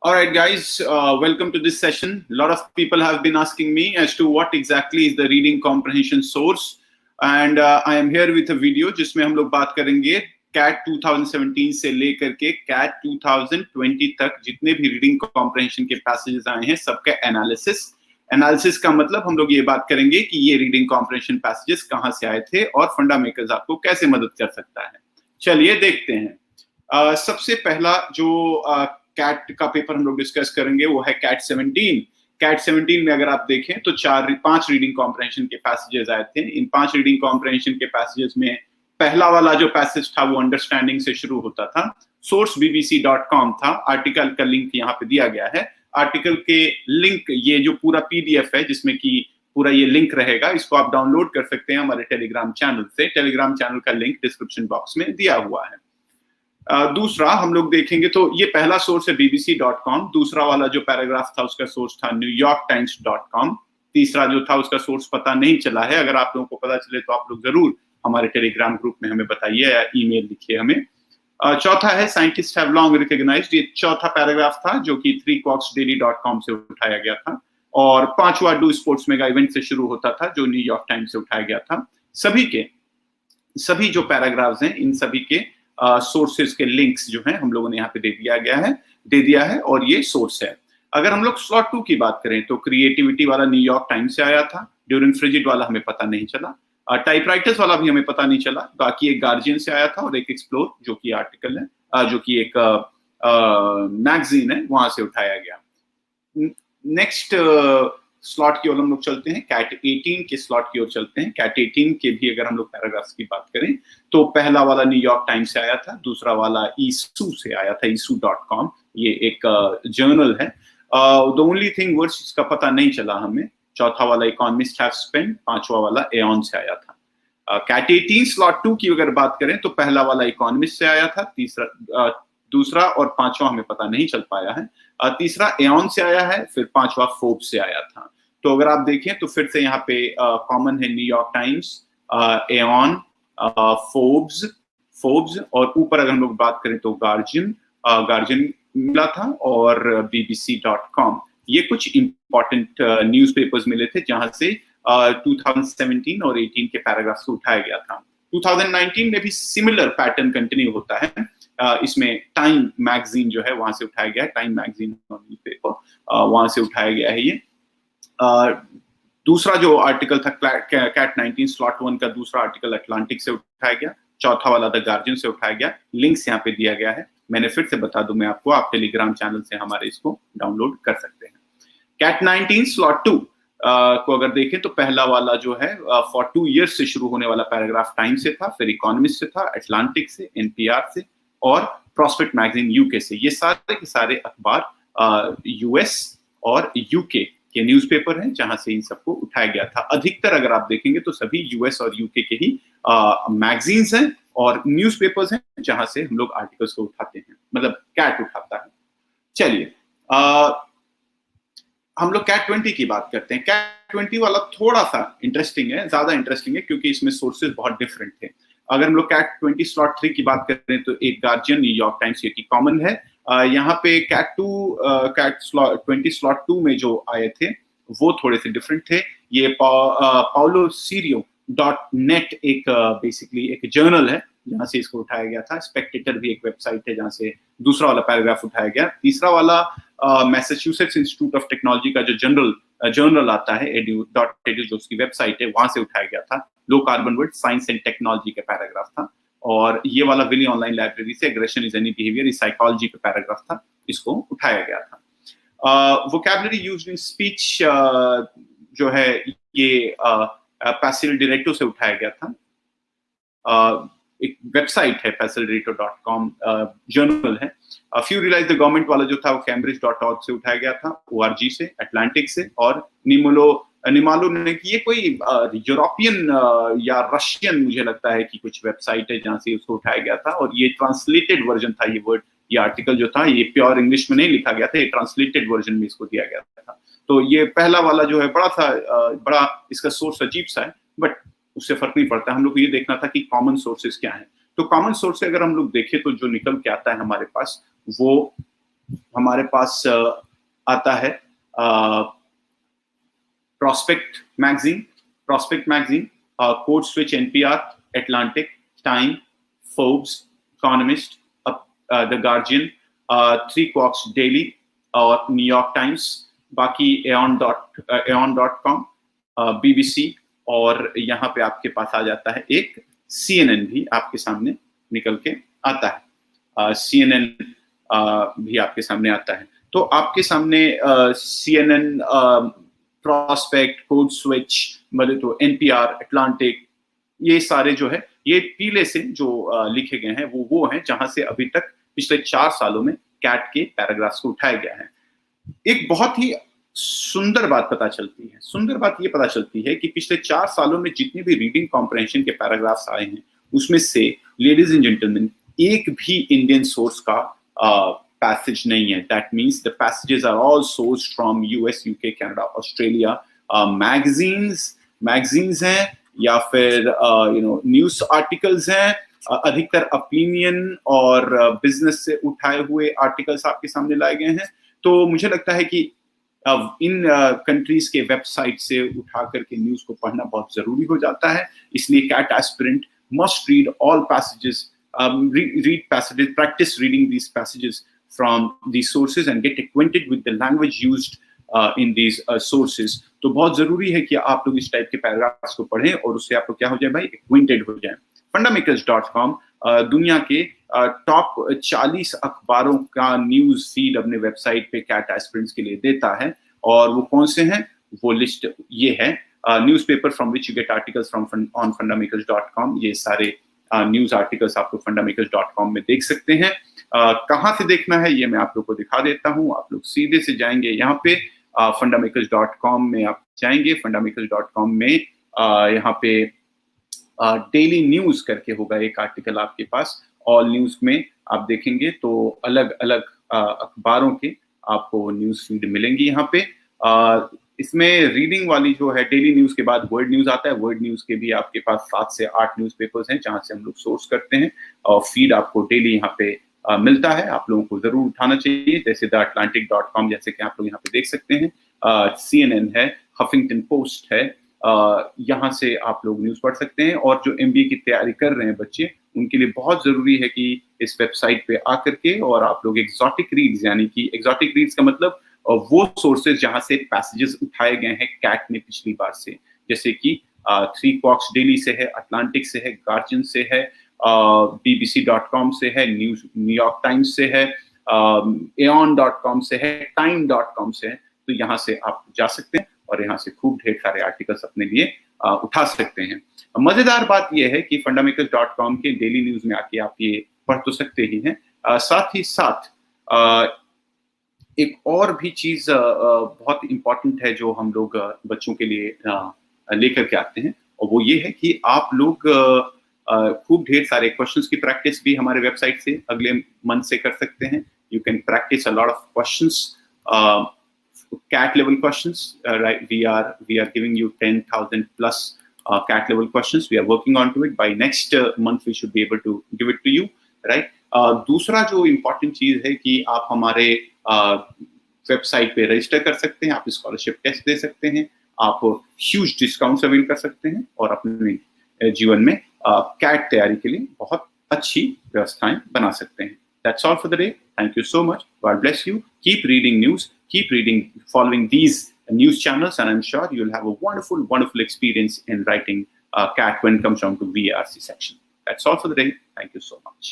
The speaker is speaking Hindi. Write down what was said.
All right, guys, welcome to this session. A lot of people have been asking me as to what exactly is the reading comprehension source, and I am here with a video जिसमें हम लोग बात करेंगे CAT 2017 से लेकर के CAT 2020 तक जितने भी रीडिंग कॉम्प्रहेंशन के पैसेजेस आए हैं सबका एनालिसिस का मतलब हम लोग ये बात करेंगे कि ये रीडिंग कॉम्प्रहेंशन पैसेजेस कहाँ से आए थे और फंडामेकर्स आपको कैसे मदद कर सकता है। चलिए देखते हैं। सबसे पहला जो कैट का पेपर हम लोग डिस्कस करेंगे वो है कैट 17। कैट 17 में अगर आप देखें तो 5 रीडिंग कॉम्प्रहेंशन के पैसेजेस आए थे। इन 5 रीडिंग कॉम्प्रहेंशन के पैसेजेस में पहला वाला जो पैसेज था वो अंडरस्टैंडिंग से शुरू होता था। सोर्स bbc.com था। आर्टिकल का लिंक यहाँ पे दिया गया है। आर्टिकल के लिंक, ये जो पूरा पीडीएफ है जिसमें कि पूरा ये लिंक रहेगा, इसको आप डाउनलोड कर सकते हैं हमारे टेलीग्राम चैनल से। टेलीग्राम चैनल का लिंक डिस्क्रिप्शन बॉक्स में दिया हुआ है। दूसरा हम लोग देखेंगे तो ये पहला सोर्स है bbc.com। दूसरा वाला जो पैराग्राफ था उसका सोर्स था newyorktimes.com। तीसरा जो था उसका सोर्स पता नहीं चला है। अगर आप लोगों को पता चले तो आप लोग जरूर हमारे टेलीग्राम ग्रुप में हमें बताइए या ईमेल लिखिए हमें। चौथा है साइंटिस्ट हैव लॉन्ग रिकॉग्नाइज्ड। ये चौथा पैराग्राफ था जो कि 3cocksdaily.com से उठाया गया था। और पांचवा डू स्पोर्ट्स मेगा इवेंट से शुरू होता था जो न्यूयॉर्क टाइम्स से उठाया गया था। सभी जो पैराग्राफ्स हैं इन सभी के सोर्सेज के लिंक्स जो हैं हम लोगों ने यहाँ पे दे दिया है और ये सोर्स है। अगर हम लोग स्लॉट 2 की बात करें तो क्रिएटिविटी वाला न्यूयॉर्क टाइम्स से आया था। ड्यूरिंग फ्रिजिड वाला हमें पता नहीं चला। टाइपराइटर्स वाला भी हमें पता नहीं चला। बाकी एक गार्जियन से आया था और एक एक्सप्लोर जो कि आर्टिकल है, जो कि एक मैगजीन है, वहां से उठाया गया। नेक्स्ट स्लॉट की ओर हम लोग चलते हैं। कैट 18 के स्लॉट की ओर चलते हैं। कैट 18 के भी अगर हम लोग पैराग्राफ्स की बात करें तो पहला वाला न्यूयॉर्क टाइम्स से आया था। दूसरा वाला ईसू से आया था, issue.com। ये एक जर्नल है। द ओनली थिंग वर्ड्स इसका पता नहीं चला हमें। चौथा वाला इकोनॉमिस्ट हैव स्पेंट। पांचवा वाला एऑन से आया था। कैट 18 स्लॉट 2 की अगर बात करें तो पहला वाला इकोनॉमिस्ट से आया था। दूसरा और पांचवा हमें पता नहीं चल पाया है। तीसरा एऑन से आया है, फिर पांचवा फोर्ब्स से आया था। तो अगर आप देखें तो फिर से यहाँ पे कॉमन है न्यूयॉर्क टाइम्स, एऑन, फोर्ब्स और ऊपर अगर हम लोग बात करें तो गार्जियन मिला था और bbc.com। ये कुछ इंपॉर्टेंट न्यूज़पेपर्स मिले थे जहां से 2017 और 18 के पैराग्राफ्स को उठाया गया था। 2019 में भी सिमिलर पैटर्न कंटिन्यू होता है। इसमें टाइम मैगजीन जो है वहां से उठाया गया है। टाइम मैगजीन न्यूज़पेपर वहां से उठाया गया है ये। दूसरा जो आर्टिकल था कैट 19 स्लॉट 1 का दूसरा आर्टिकल अटलांटिक से उठाया गया। चौथा वाला द गार्जियन से उठाया गया। लिंक्स यहाँ पे दिया गया है। मैंने फिर से बता दूं मैं आपको, आप टेलीग्राम चैनल से हमारे इसको डाउनलोड कर सकते हैं। कैट 19 स्लॉट 2 को अगर देखें तो पहला वाला जो है फॉर 2 years से शुरू होने वाला पैराग्राफ टाइम से था, फिर इकोनॉमिस्ट से था, अटलांटिक से, एनपीआर से और प्रॉस्पेक्ट मैगजीन यूके से। ये सारे के सारे अखबार यूएस और यूके के न्यूज़पेपर हैं जहां से इन सबको उठाया गया था। अधिकतर अगर आप देखेंगे तो सभी यूएस और यूके के ही मैगजीन्स हैं और न्यूज़पेपर्स हैं जहां से हम लोग आर्टिकल्स को उठाते हैं, मतलब कैट उठाता है। चलिए हम लोग कैट 20 की बात करते हैं। कैट 20 वाला थोड़ा सा इंटरेस्टिंग है, ज्यादा इंटरेस्टिंग है क्योंकि इसमें सोर्सेज बहुत डिफरेंट थे। अगर हम लोग कैट 20 स्लॉट 3 की बात करें तो एक गार्जियन, न्यूयॉर्क टाइम्स ये की कॉमन है। यहाँ पे कैट 20 स्लॉट 2 में जो आए थे वो थोड़े से डिफरेंट थे। ये paulosirio.net एक बेसिकली एक जर्नल है जहाँ से इसको उठाया गया था। स्पेक्टेटर भी एक वेबसाइट है जहाँ से दूसरा वाला पैराग्राफ उठाया गया। तीसरा वाला मैसाचुसेट्स इंस्टीट्यूट ऑफ टेक्नोलॉजी का जो जर्नल आता है edu.edu जो उसकी वेबसाइट है वहां से उठाया गया था। Low carbon word science and technology का पैराग्राफ था। और ये वाला विली ऑनलाइन लाइब्रेरी से aggression is any behaviour psychology का पैराग्राफ था, इसको उठाया गया था। वोकैबुलरी यूज्ड इन स्पीच जो है ये पैसिल डायरेक्टो से उठाया गया था। एक वेबसाइट है facilitator.com, जर्नल है। फ्यू रियलाइज द गवर्नमेंट वाला जो था वो cambridge.org से उठाया गया था, ORG से, अटलांटिक से और निमालो ने की। ये कोई यूरोपियन या रशियन मुझे लगता है कि कुछ वेबसाइट है जहां से उसको उठाया गया था और ये ट्रांसलेटेड वर्जन था। ये वर्ड, ये आर्टिकल जो था ये प्योर इंग्लिश में नहीं लिखा गया था, ये ट्रांसलेटेड वर्जन में इसको दिया गया था। तो ये पहला वाला जो है बड़ा इसका सोर्स अजीब सा है, बट उससे फर्क नहीं पड़ता। हम लोग को ये देखना था कि कॉमन सोर्सेज क्या हैं। तो कॉमन सोर्स अगर हम लोग देखें तो जो निकल के आता है हमारे पास वो हमारे पास आता है prospect magazine, code switch, NPR, Atlantic, time, Forbes, economist, the guardian, 3 quarks daily और न्यूयॉर्क टाइम्स, बाकी aeon.com, BBC, और यहाँ पे आपके पास आ जाता है एक CNN भी आपके सामने निकल के आता है। CNN भी आपके सामने आता है। तो आपके सामने CNN, प्रॉस्पेक्ट, कोड स्विच, मतलब तो NPR, एटलांटिक, ये सारे जो है, ये पीले से जो लिखे गए हैं वो हैं जहां से अभी तक पिछले 4 सालों में कैट के पैराग्राफ्स को उठाया गया है। एक बहुत ही सुंदर बात पता चलती है, ये पता चलती है कि पिछले 4 सालों में जितने भी रीडिंग कॉम्प्रहेंशन के पैराग्राफ्स आए हैं, उसमें से लेडीज एंड जेंटलमैन एक भी इंडियन सोर्स का पैसेज नहीं है। That means the passages are all sourced from US, UK, Canada, Australia. Magazines हैं या फिर न्यूज आर्टिकल्स हैं, अधिकतर ओपिनियन और बिजनेस से उठाए हुए आर्टिकल्स आपके सामने लाए गए हैं। तो मुझे लगता है कि इन कंट्रीज के वेबसाइट से उठा करके न्यूज को पढ़ना बहुत जरूरी हो जाता है। इसलिए CAT aspirant must read all passages, practice reading these passages from these sources and get acquainted with the language used in these sources. तो बहुत जरूरी है कि आप लोग इस टाइप के पैराग्राफ्स को पढ़ें और उससे आप लोग क्या हो जाए भाई, acquainted हो जाए। FundaMakers.com दुनिया के टॉप 40 अखबारों का न्यूज फीड अपने वेबसाइट पे कैट एस्पिरेंट्स के लिए देता है। और वो कौन से हैं, वो लिस्ट ये है। Newspaper from which you get articles from on FundaMakers.com, ये सारे न्यूज आर्टिकल्स आप लोग FundaMakers.com में देख सकते हैं। कहाँ से देखना है ये मैं आप लोग को दिखा देता हूँ। आप लोग सीधे से जाएंगे यहाँ पे FundaMakers.com में आप जाएंगे। FundaMakers.com में यहाँ पे डेली न्यूज करके होगा एक आर्टिकल आपके पास। ऑल न्यूज में आप देखेंगे तो अलग अलग अखबारों के आपको न्यूज फीड मिलेंगी यहाँ पे। इसमें रीडिंग वाली जो है, डेली न्यूज के बाद वर्ल्ड न्यूज आता है। वर्ल्ड न्यूज के भी आपके पास 7 से 8 न्यूज़पेपर्स हैं जहां से हम लोग सोर्स करते हैं और फीड आपको डेली यहाँ पे मिलता है। आप लोगों को जरूर उठाना चाहिए, जैसे द Atlantic.com, जैसे कि आप लोग यहाँ पे देख सकते हैं। CNN है, हफिंगटन पोस्ट है, यहाँ से आप लोग न्यूज पढ़ सकते हैं। और जो MBA की तैयारी कर रहे हैं बच्चे, उनके लिए बहुत जरूरी है कि इस वेबसाइट पे आकर के और आप लोग एक्सोटिक रीड्स, यानी कि एक्सोटिक रीड्स का मतलब वो सोर्सेज जहां से पैसेजेस उठाए गए हैं कैट में पिछली बार से, जैसे कि 3 क्वार्क्स डेली से है, अटलांटिक से है, गार्जियन से है, BBC.com से है, न्यूयॉर्क टाइम्स से है, aeon.com से है, time.com से है। तो यहाँ से आप जा सकते हैं और यहाँ से खूब ढेर सारे आर्टिकल्स अपने लिए उठा सकते हैं। मजेदार बात यह है कि FundaMakers.com के डेली न्यूज में आके आप ये पढ़ तो सकते ही हैं, साथ ही साथ एक और भी चीज बहुत इम्पोर्टेंट है जो हम लोग बच्चों के लिए लेकर के आते हैं, और वो ये है कि आप लोग खूब ढेर सारे क्वेश्चंस की प्रैक्टिस भी हमारे वेबसाइट से अगले मंथ से कर सकते हैं। You can practice a lot of questions, cat level questions, right? We are giving you 10,000 plus cat level questions. We are working on to it. By next month we should be able to give it to you, right? दूसरा जो इम्पोर्टेंट चीज है कि आप हमारे वेबसाइट पे रजिस्टर कर सकते हैं, आप स्कॉलरशिप टेस्ट दे सकते हैं, आप ह्यूज डिस्काउंट्स अवेल कर सकते हैं और अपने जीवन में कैट तैयारी के लिए बहुत अच्छी व्यवस्थाएं बना सकते हैं। That's all for the day. Thank you so much. God bless you. Keep reading news. Keep reading, following these news channels, and I'm sure you'll have a wonderful, wonderful experience in writing CAT when it comes down to VARC section. That's all for the day. Thank you so much.